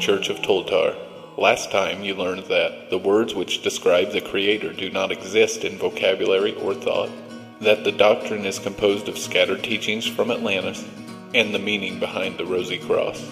Church of Tjolgtjar. Last time you learned that the words which describe the Creator do not exist in vocabulary or thought, that the doctrine is composed of scattered teachings from Atlantis, and the meaning behind the Rosy Cross.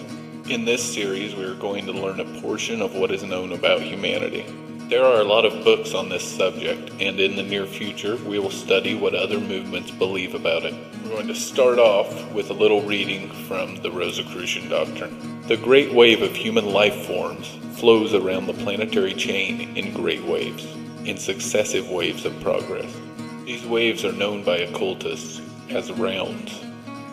In this series we are going to learn a portion of what is known about humanity. There are a lot of books on this subject, and in the near future we will study what other movements believe about it. We're going to start off with a little reading from the Rosicrucian Doctrine. The great wave of human life forms flows around the planetary chain in great waves, in successive waves of progress. These waves are known by occultists as rounds.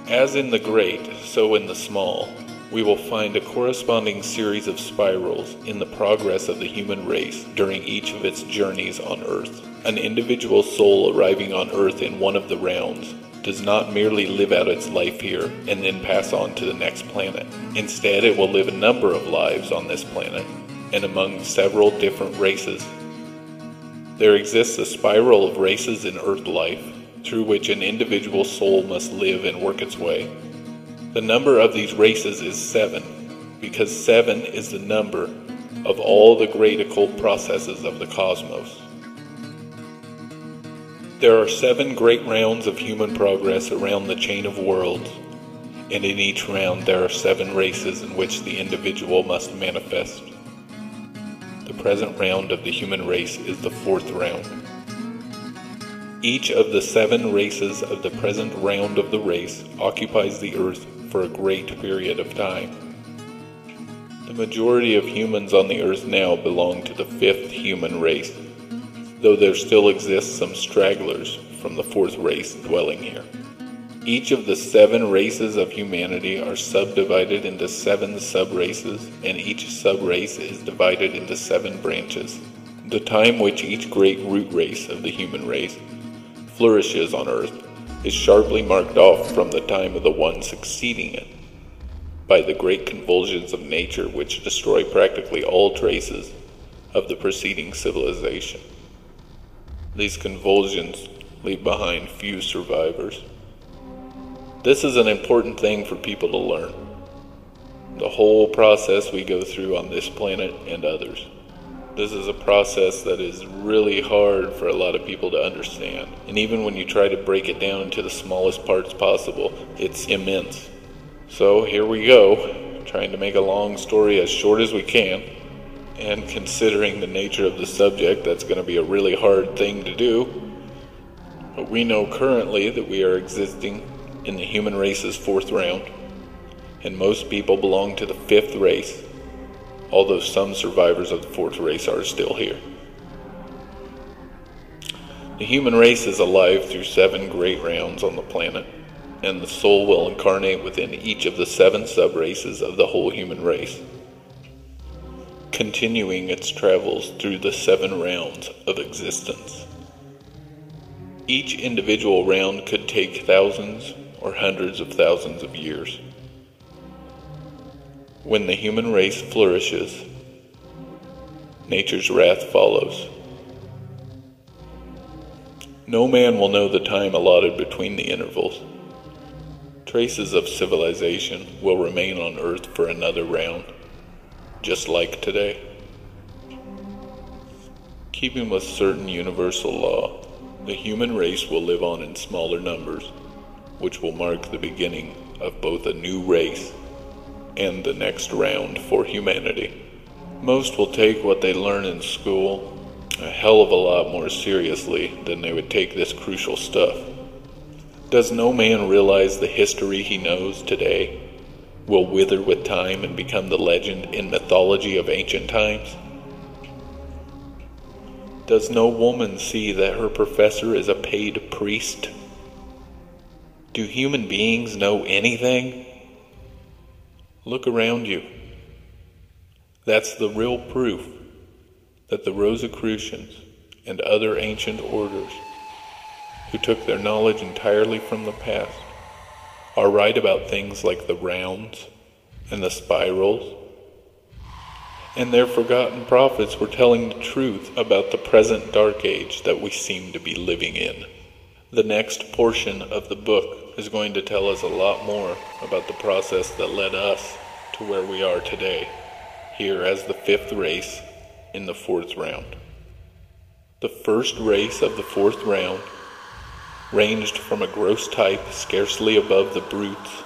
As in the great, so in the small, we will find a corresponding series of spirals in the progress of the human race during each of its journeys on Earth. An individual soul arriving on Earth in one of the rounds does not merely live out its life here and then pass on to the next planet. Instead, it will live a number of lives on this planet and among several different races. There exists a spiral of races in Earth life through which an individual soul must live and work its way. The number of these races is 7, because 7 is the number of all the great occult processes of the cosmos. There are 7 great rounds of human progress around the chain of worlds, and in each round there are 7 races in which the individual must manifest. The present round of the human race is the 4th round. Each of the 7 races of the present round of the race occupies the earth for a great period of time. The majority of humans on the earth now belong to the 5th human race, though there still exists some stragglers from the 4th race dwelling here. Each of the 7 races of humanity are subdivided into 7 sub-races, and each sub-race is divided into 7 branches. The time which each great root race of the human race flourishes on earth is sharply marked off from the time of the one succeeding it by the great convulsions of nature which destroy practically all traces of the preceding civilization. These convulsions leave behind few survivors. This is an important thing for people to learn. The whole process we go through on this planet and others. This is a process that is really hard for a lot of people to understand. And even when you try to break it down into the smallest parts possible, it's immense. So here we go, trying to make a long story as short as we can. And considering the nature of the subject, that's going to be a really hard thing to do. But we know currently that we are existing in the human race's 4th round. And most people belong to the 5th race, although some survivors of the 4th race are still here. The human race is alive through 7 great rounds on the planet, and the soul will incarnate within each of the 7 sub-races of the whole human race, continuing its travels through the 7 rounds of existence. Each individual round could take thousands or hundreds of thousands of years. When the human race flourishes, nature's wrath follows. No man will know the time allotted between the intervals. Traces of civilization will remain on Earth for another round, just like today. Keeping with certain universal law, the human race will live on in smaller numbers, which will mark the beginning of both a new race and the next round for humanity. Most will take what they learn in school a hell of a lot more seriously than they would take this crucial stuff. Does no man realize the history he knows today will wither with time and become the legend and mythology of ancient times? Does no woman see that her professor is a paid priest? Do human beings know anything? Look around you. That's the real proof that the Rosicrucians and other ancient orders who took their knowledge entirely from the past are right about things like the rounds and the spirals, and their forgotten prophets were telling the truth about the present dark age that we seem to be living in. The next portion of the book is going to tell us a lot more about the process that led us to where we are today. here as the fifth race in the fourth round. The first race of the fourth round ranged from a gross type scarcely above the brutes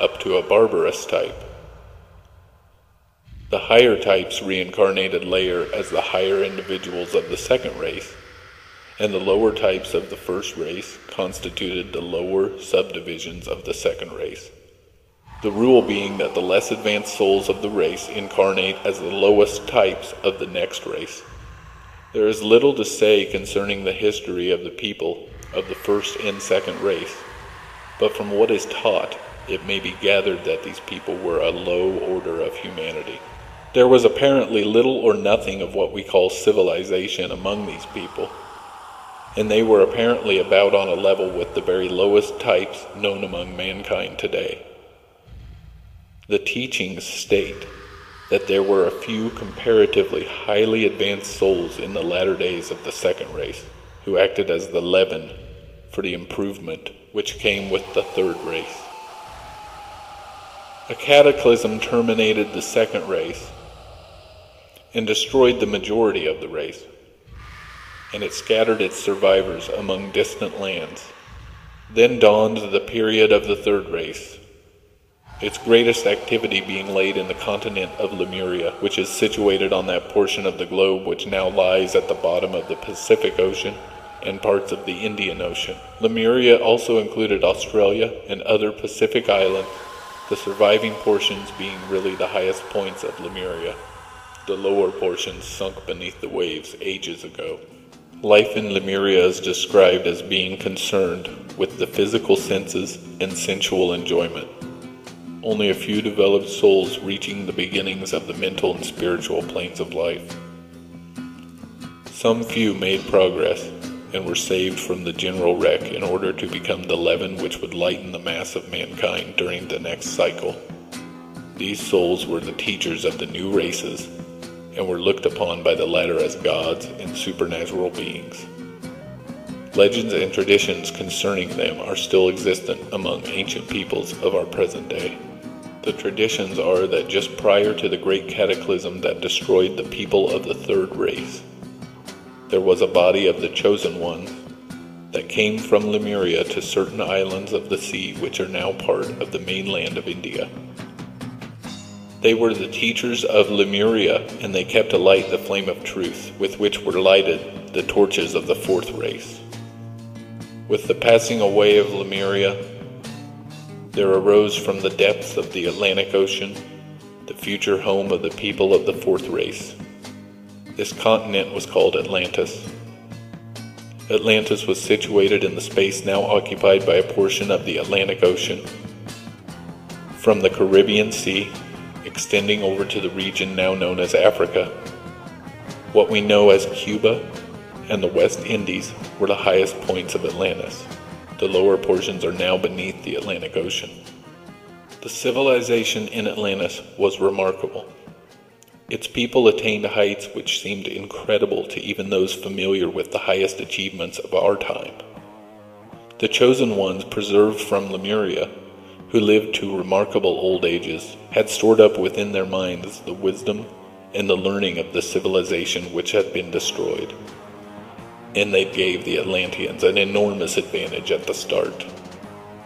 up to a barbarous type. The higher types reincarnated later as the higher individuals of the second race, and the lower types of the first race constituted the lower subdivisions of the second race. The rule being that the less advanced souls of the race incarnate as the lowest types of the next race. There is little to say concerning the history of the people of the first and second race, but from what is taught, it may be gathered that these people were a low order of humanity. There was apparently little or nothing of what we call civilization among these people, and they were apparently about on a level with the very lowest types known among mankind today. The teachings state that there were a few comparatively highly advanced souls in the latter days of the second race, who acted as the leaven for the improvement which came with the third race. A cataclysm terminated the second race and destroyed the majority of the race, and it scattered its survivors among distant lands. Then dawned the period of the third race, its greatest activity being laid in the continent of Lemuria, which is situated on that portion of the globe which now lies at the bottom of the Pacific Ocean and parts of the Indian Ocean. Lemuria also included Australia and other Pacific islands, the surviving portions being really the highest points of Lemuria. The lower portions sunk beneath the waves ages ago. Life in Lemuria is described as being concerned with the physical senses and sensual enjoyment. Only a few developed souls reaching the beginnings of the mental and spiritual planes of life. Some few made progress and were saved from the general wreck in order to become the leaven which would lighten the mass of mankind during the next cycle. These souls were the teachers of the new races and were looked upon by the latter as gods and supernatural beings. Legends and traditions concerning them are still existent among ancient peoples of our present day. The traditions are that just prior to the great cataclysm that destroyed the people of the third race, there was a body of the chosen ones that came from Lemuria to certain islands of the sea which are now part of the mainland of India. They were the teachers of Lemuria, and they kept alight the flame of truth, with which were lighted the torches of the fourth race. With the passing away of Lemuria, there arose from the depths of the Atlantic Ocean the future home of the people of the fourth race. This continent was called Atlantis. Atlantis was situated in the space now occupied by a portion of the Atlantic Ocean, from the Caribbean Sea extending over to the region now known as Africa. What we know as Cuba and the West Indies were the highest points of Atlantis. The lower portions are now beneath the Atlantic Ocean. The civilization in Atlantis was remarkable. Its people attained heights which seemed incredible to even those familiar with the highest achievements of our time. The chosen ones preserved from Lemuria, who lived to remarkable old ages, had stored up within their minds the wisdom and the learning of the civilization which had been destroyed. And they gave the Atlanteans an enormous advantage at the start.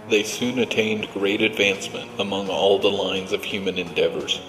They soon attained great advancement among all the lines of human endeavors,